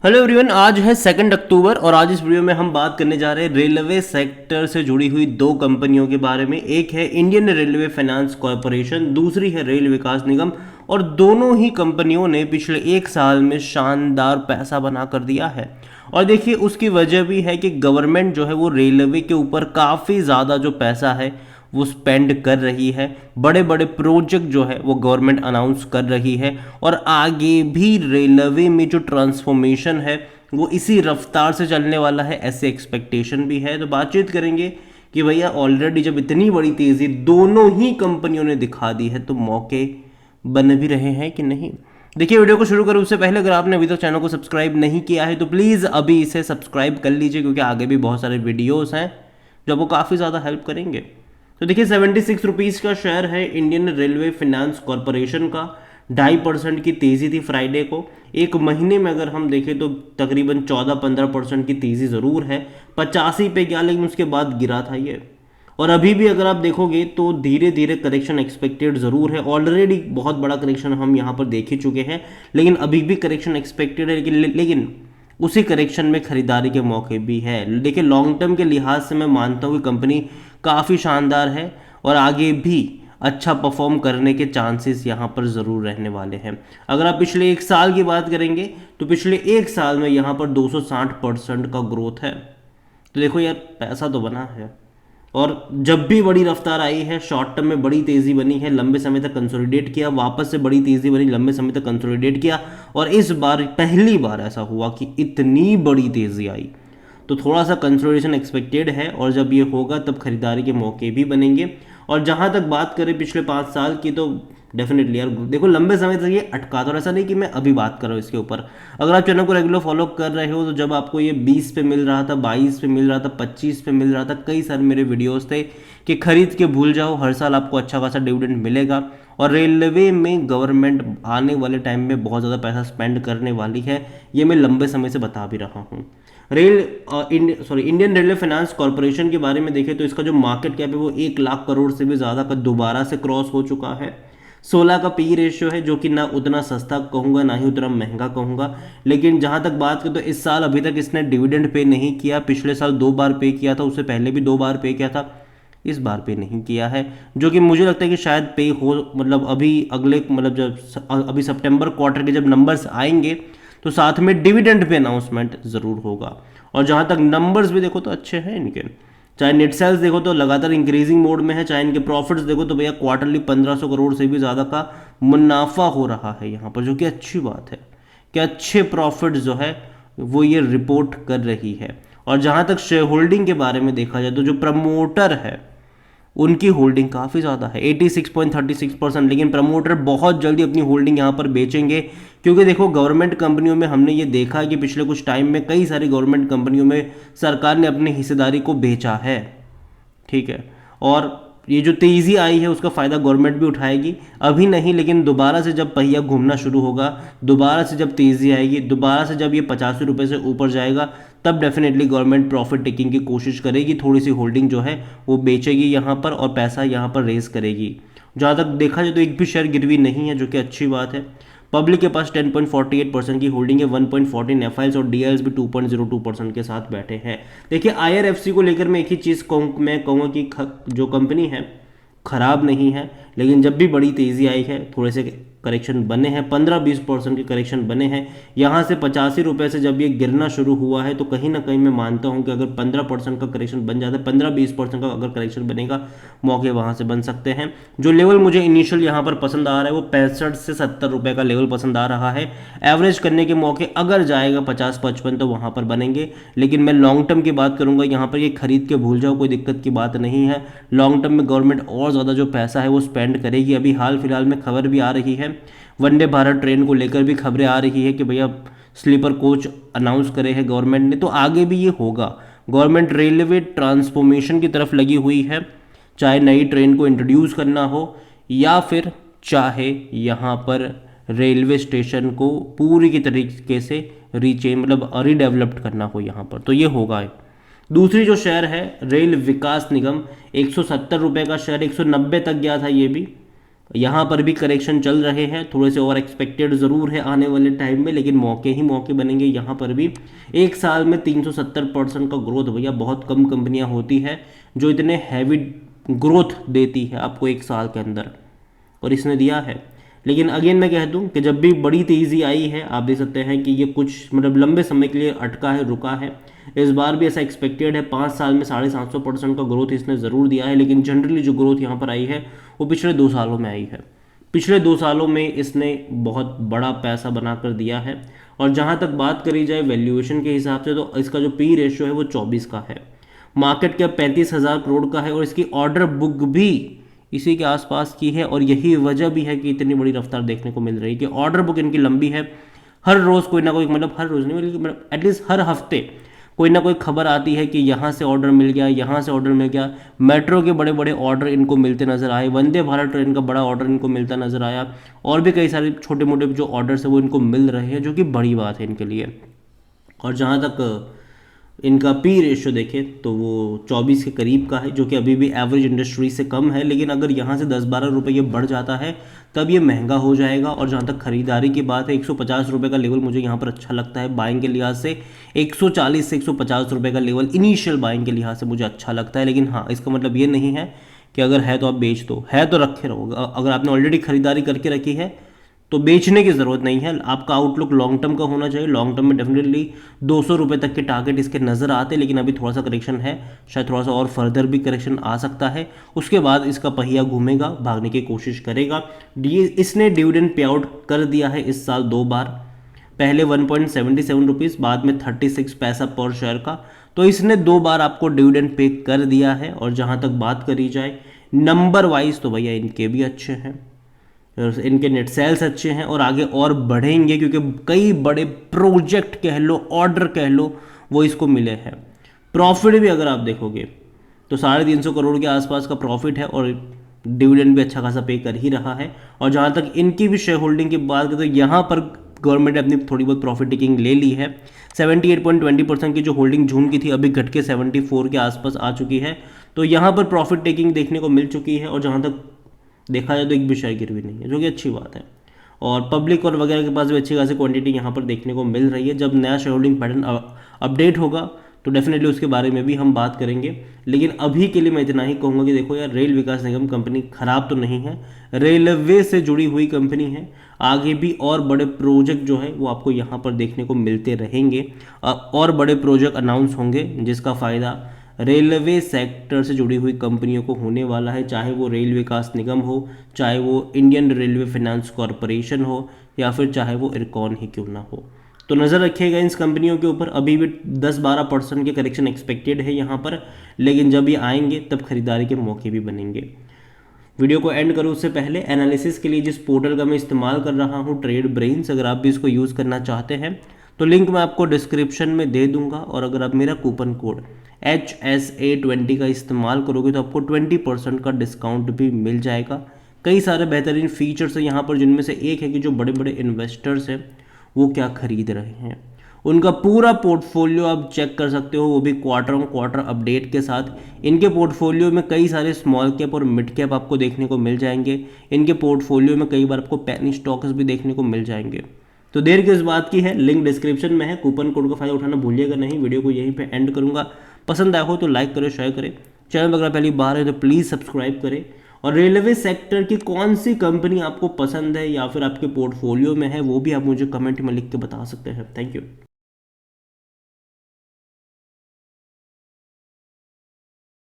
Hello everyone, आज है 2 अक्टूबर और आज इस वीडियो में हम बात करने जा रहे हैं रेलवे सेक्टर से जुड़ी हुई दो कंपनियों के बारे में। एक है इंडियन रेलवे फाइनेंस कॉरपोरेशन, दूसरी है रेल विकास निगम। और दोनों ही कंपनियों ने पिछले एक साल में शानदार पैसा बना कर दिया है। और देखिए, उसकी वजह भी है कि गवर्नमेंट जो है वो रेलवे के ऊपर काफ़ी ज़्यादा जो पैसा है वो स्पेंड कर रही है। बड़े बड़े प्रोजेक्ट जो है वो गवर्नमेंट अनाउंस कर रही है और आगे भी रेलवे में जो ट्रांसफॉर्मेशन है वो इसी रफ्तार से चलने वाला है, ऐसे एक्सपेक्टेशन भी है। तो बातचीत करेंगे कि भैया ऑलरेडी जब इतनी बड़ी तेज़ी दोनों ही कंपनियों ने दिखा दी है तो मौके बन भी रहे हैं कि नहीं। देखिए, वीडियो को शुरू करें उससे पहले अगर आपने अभी तक चैनल को सब्सक्राइब नहीं किया है तो प्लीज़ अभी इसे सब्सक्राइब कर लीजिए, क्योंकि आगे भी बहुत सारे वीडियोस हैं जो आपको काफ़ी ज़्यादा हेल्प करेंगे। तो देखिए, 76 रुपीज़ का शेयर है इंडियन रेलवे फाइनेंस कॉरपोरेशन का। 2.5% की तेज़ी थी फ्राइडे को। एक महीने में अगर हम देखें तो तकरीबन 14-15% की तेज़ी ज़रूर है। 85 पे गया लेकिन उसके बाद गिरा था ये। और अभी भी अगर आप देखोगे तो धीरे धीरे करेक्शन एक्सपेक्टेड ज़रूर है। ऑलरेडी बहुत बड़ा करेक्शन हम यहाँ पर देख ही चुके हैं, लेकिन अभी भी करेक्शन एक्सपेक्टेड है। लेकिन उसी करेक्शन में खरीदारी के मौके भी है। देखिए, लॉन्ग टर्म के लिहाज से मैं मानता हूँ कि कंपनी काफ़ी शानदार है और आगे भी अच्छा परफॉर्म करने के चांसेस यहाँ पर ज़रूर रहने वाले हैं। अगर आप पिछले एक साल की बात करेंगे तो पिछले एक साल में यहाँ पर 260% का ग्रोथ है। तो देखो यार, पैसा तो बना है। और जब भी बड़ी रफ्तार आई है, शॉर्ट टर्म में बड़ी तेज़ी बनी है, लंबे समय तक कंसोलिडेट किया, वापस से बड़ी तेज़ी बनी, लंबे समय तक कंसोलिडेट किया, और इस बार पहली बार ऐसा हुआ कि इतनी बड़ी तेज़ी आई। तो थोड़ा सा कंसोलिडेशन एक्सपेक्टेड है और जब ये होगा तब खरीदारी के मौके भी बनेंगे। और जहाँ तक बात करें पिछले 5 साल की, तो डेफिनेटली यार देखो, लंबे समय तक ये अटका, तो ऐसा नहीं कि मैं अभी बात कर रहा हूँ इसके ऊपर। अगर आप चैनल को रेगुलर फॉलो कर रहे हो तो जब आपको ये 20 पे मिल रहा था, 22 पे मिल रहा था, 25 पे मिल रहा था, कई सारे मेरे वीडियोस थे कि खरीद के भूल जाओ, हर साल आपको अच्छा खासा डिविडेंड मिलेगा। और रेलवे में गवर्नमेंट आने वाले टाइम में बहुत ज़्यादा पैसा स्पेंड करने वाली है, ये मैं लंबे समय से बता भी रहा हूँ। इंडियन रेलवे फाइनेंस कॉरपोरेशन के बारे में देखें तो इसका जो मार्केट कैप है वो 1 लाख करोड़ से भी ज़्यादा का दोबारा से क्रॉस हो चुका है। 16 का पी रेशियो है, जो कि ना उतना सस्ता कहूँगा ना ही उतना महंगा कहूँगा। लेकिन जहाँ तक बात करें तो इस साल अभी तक इसने डिविडेंड पे नहीं किया। पिछले साल 2 बार पे किया था, उससे पहले भी 2 बार पे किया था, इस बार पे नहीं किया है। जो कि मुझे लगता है कि शायद पे हो, मतलब अभी अगले, मतलब जब अभी सितंबर क्वार्टर के जब नंबर्स आएंगे तो साथ में डिविडेंड पे अनाउंसमेंट ज़रूर होगा। और जहाँ तक नंबर्स भी देखो तो अच्छे हैं इनके। चाहे नेट सेल्स देखो तो लगातार इंक्रीजिंग मोड में है, चाहे इनके प्रॉफिट्स देखो तो भैया क्वार्टरली 1500 करोड़ से भी ज़्यादा का मुनाफा हो रहा है यहाँ पर, जो कि अच्छी बात है कि अच्छे प्रॉफिट जो है वो ये रिपोर्ट कर रही है। और जहाँ तक शेयर होल्डिंग के बारे में देखा जाए तो जो प्रमोटर है उनकी होल्डिंग काफ़ी ज़्यादा है, 86.36%। लेकिन प्रमोटर बहुत जल्दी अपनी होल्डिंग यहाँ पर बेचेंगे, क्योंकि देखो गवर्नमेंट कंपनियों में हमने ये देखा है कि पिछले कुछ टाइम में कई सारी गवर्नमेंट कंपनियों में सरकार ने अपनी हिस्सेदारी को बेचा है, ठीक है। और ये जो तेज़ी आई है उसका फ़ायदा गवर्नमेंट भी उठाएगी, अभी नहीं लेकिन दोबारा से जब पहिया घूमना शुरू होगा, दोबारा से जब तेज़ी आएगी, दोबारा से जब ये 85 रुपये से ऊपर जाएगा, तब डेफिनेटली गवर्नमेंट प्रॉफिट टेकिंग की कोशिश करेगी, थोड़ी सी होल्डिंग जो है वो बेचेगी यहाँ पर और पैसा यहाँ पर रेज करेगी। जहाँ तक देखा जाए तो एक भी शेयर गिरवी नहीं है, जो कि अच्छी बात है। पब्लिक के पास 10.48% की होल्डिंग है, 1.14 एफआईएल्स और डीएल्स भी 2.02% के साथ बैठे हैं। देखिए, आईआरएफसी को लेकर मैं एक ही चीज़ मैं कहूँगा कि जो कंपनी है ख़राब नहीं है, लेकिन जब भी बड़ी तेज़ी आई है थोड़े से करेक्शन बने हैं, 15-20% के करेक्शन बने हैं। यहाँ से 85 रुपये से जब ये गिरना शुरू हुआ है तो कहीं ना कहीं मैं मानता हूँ कि अगर 15% का करेक्शन बन जाता है, 15-20% का अगर करेक्शन बनेगा, मौके वहाँ से बन सकते हैं। जो लेवल मुझे इनिशियल यहाँ पर पसंद आ रहा है वो 65 से 70 रुपये का लेवल पसंद आ रहा है। एवरेज करने के मौके अगर जाएगा 50-55 तो वहाँ पर बनेंगे। लेकिन मैं लॉन्ग टर्म की बात करूँगा, यहाँ पर ये खरीद के भूल जाओ, कोई दिक्कत की बात नहीं है। लॉन्ग टर्म में गवर्नमेंट और ज़्यादा जो पैसा है वो स्पेंड करेगी। अभी हाल फिलहाल में खबर भी आ रही है, वंदे भारत ट्रेन को लेकर भी खबरें आ रही है कि भैया स्लीपर कोच अनाउंस करे है गवर्नमेंट ने, तो आगे भी ये होगा। गवर्नमेंट रेलवे ट्रांसफॉर्मेशन की तरफ लगी हुई है, चाहे नई ट्रेन को इंट्रोड्यूस करना हो या फिर चाहे यहाँ पर रेलवे स्टेशन को पूरी की तरीके से मतलब रीडेवलप्ड करना हो यहाँ पर, तो ये होगा। दूसरी जो शेयर है रेल विकास निगम, 170 रुपये का शेयर, 190 तक गया था ये भी। यहाँ पर भी करेक्शन चल रहे हैं, थोड़े से ओवर एक्सपेक्टेड ज़रूर है आने वाले टाइम में, लेकिन मौके ही मौके बनेंगे यहाँ पर भी। एक साल में 370% का ग्रोथ, भैया बहुत कम कंपनियाँ होती है जो इतने हैवी ग्रोथ देती है आपको एक साल के अंदर, और इसने दिया है। लेकिन अगेन मैं कह दूं कि जब भी बड़ी तेज़ी आई है, आप देख सकते हैं कि ये कुछ मतलब लंबे समय के लिए अटका है, रुका है। इस बार भी ऐसा एक्सपेक्टेड है, 5 साल में 750% का ग्रोथ इसने ज़रूर दिया है, लेकिन जनरली जो ग्रोथ यहाँ पर आई है वो पिछले 2 सालों में आई है। पिछले 2 सालों में इसने बहुत बड़ा पैसा बना कर दिया है। और जहाँ तक बात करी जाए वैल्यूएशन के हिसाब से, तो इसका जो पी रेशियो है वो 24 का है, मार्केट कैप 35,000 करोड़ का है, और इसकी ऑर्डर बुक भी इसी के आसपास की है। और यही वजह भी है कि इतनी बड़ी रफ्तार देखने को मिल रही है कि ऑर्डर बुक इनकी लंबी है। हर रोज़ कोई ना कोई, मतलब हर रोज़ नहीं, मतलब एटलीस्ट हर हफ्ते कोई ना कोई खबर आती है कि यहाँ से ऑर्डर मिल गया, यहाँ से ऑर्डर मिल गया। मेट्रो के बड़े बड़े ऑर्डर इनको मिलते नजर आए, वंदे भारत ट्रेन का बड़ा ऑर्डर इनको मिलता नजर आया, और भी कई सारे छोटे मोटे जो ऑर्डर्स है वो इनको मिल रहे हैं, जो कि बड़ी बात है इनके लिए। और जहाँ तक इनका पी रेशियो देखें तो वो 24 के करीब का है, जो कि अभी भी एवरेज इंडस्ट्री से कम है, लेकिन अगर यहाँ से 10-12 रुपये ये बढ़ जाता है तब ये महंगा हो जाएगा। और जहाँ तक खरीदारी की बात है, 150 रुपये का लेवल मुझे यहाँ पर अच्छा लगता है बाइंग के लिहाज से। 140 से 150 रुपये का लेवल इनिशियल बाइंग के लिहाज से मुझे अच्छा लगता है, लेकिन हाँ, इसका मतलब ये नहीं है कि अगर है तो आप बेच दो, है तो रखे रहो। अगर आपने ऑलरेडी खरीदारी करके रखी है तो बेचने की ज़रूरत नहीं है। आपका आउटलुक लॉन्ग टर्म का होना चाहिए। लॉन्ग टर्म में डेफिनेटली 200 रुपये तक के टारगेट इसके नज़र आते, लेकिन अभी थोड़ा सा करेक्शन है, शायद थोड़ा सा और फर्दर भी करेक्शन आ सकता है। उसके बाद इसका पहिया घूमेगा, भागने की कोशिश करेगा। इसने डिविडेंड पे आउट कर दिया है इस साल 2 बार, पहले 1.77 रुपीज़, बाद में 36 पैसा पर शेयर का। तो इसने 2 बार आपको डिविडेंड पे कर दिया है। और जहाँ तक बात करी जाए नंबर वाइज, तो भैया इनके भी अच्छे हैं, इनके नेट सेल्स अच्छे हैं और आगे और बढ़ेंगे, क्योंकि कई बड़े प्रोजेक्ट कह लो, ऑर्डर कह लो, वो इसको मिले हैं। प्रॉफिट भी अगर आप देखोगे तो 350 करोड़ के आसपास का प्रॉफिट है, और डिविडेंड भी अच्छा खासा पे कर ही रहा है। और जहाँ तक इनकी भी शेयर होल्डिंग की बात करें तो यहाँ पर गवर्नमेंट ने अपनी थोड़ी बहुत प्रॉफिट टेकिंग ले ली है। 78.20% की जो होल्डिंग जून की थी अभी घट के 74 के आसपास आ चुकी है। तो यहाँ पर प्रॉफिट टेकिंग देखने को मिल चुकी है। और जहाँ तक देखा जाए तो एक भी शेयर गिरवी नहीं है, जो कि अच्छी बात है। और पब्लिक और वगैरह के पास भी अच्छी खासी क्वांटिटी यहाँ पर देखने को मिल रही है। जब नया शेयर होल्डिंग पैटर्न अपडेट होगा तो डेफिनेटली उसके बारे में भी हम बात करेंगे। लेकिन अभी के लिए मैं इतना ही कहूँगा कि देखो यार, रेल विकास निगम कंपनी खराब तो नहीं है, रेलवे से जुड़ी हुई कंपनी है। आगे भी और बड़े प्रोजेक्ट जो है वो आपको यहाँ पर देखने को मिलते रहेंगे, और बड़े प्रोजेक्ट अनाउंस होंगे, जिसका फ़ायदा रेलवे सेक्टर से जुड़ी हुई कंपनियों को होने वाला है। चाहे वो रेल विकास निगम हो, चाहे वो इंडियन रेलवे फाइनेंस कॉरपोरेशन हो, या फिर चाहे वो इरकॉन ही क्यों ना हो। तो नज़र रखिएगा इन कंपनियों के ऊपर। अभी भी 10-12% के करेक्शन एक्सपेक्टेड है यहाँ पर, लेकिन जब ये आएंगे तब खरीदारी के मौके भी बनेंगे। वीडियो को एंड करूँ उससे पहले, एनालिसिस के लिए जिस पोर्टल का मैं इस्तेमाल कर रहा हूँ, ट्रेड ब्रेन्स, अगर आप भी इसको यूज़ करना चाहते हैं तो लिंक मैं आपको डिस्क्रिप्शन में दे दूंगा। और अगर आप मेरा कूपन कोड HSA20 का इस्तेमाल करोगे तो आपको 20% का डिस्काउंट भी मिल जाएगा। कई सारे बेहतरीन फीचर्स हैं यहाँ पर, जिनमें से एक है कि जो बड़े बड़े इन्वेस्टर्स हैं वो क्या खरीद रहे हैं, उनका पूरा पोर्टफोलियो आप चेक कर सकते हो, वो भी क्वार्टर ऑन क्वार्टर अपडेट के साथ। इनके पोर्टफोलियो में कई सारे स्मॉल कैप और मिड कैप आपको देखने को मिल जाएंगे। इनके पोर्टफोलियो में कई बार आपको पेनी स्टॉक्स भी देखने को मिल जाएंगे। तो देर किस बात की है, लिंक डिस्क्रिप्शन में है, कूपन कोड का फायदा उठाना भूलिएगा नहीं। वीडियो को यहीं पे एंड करूंगा। पसंद आया हो तो लाइक करें, शेयर करें। चैनल अगर पहली बार है तो प्लीज़ सब्सक्राइब करें। और रेलवे सेक्टर की कौन सी कंपनी आपको पसंद है या फिर आपके पोर्टफोलियो में है, वो भी आप मुझे कमेंट में लिख के बता सकते हैं। Thank you.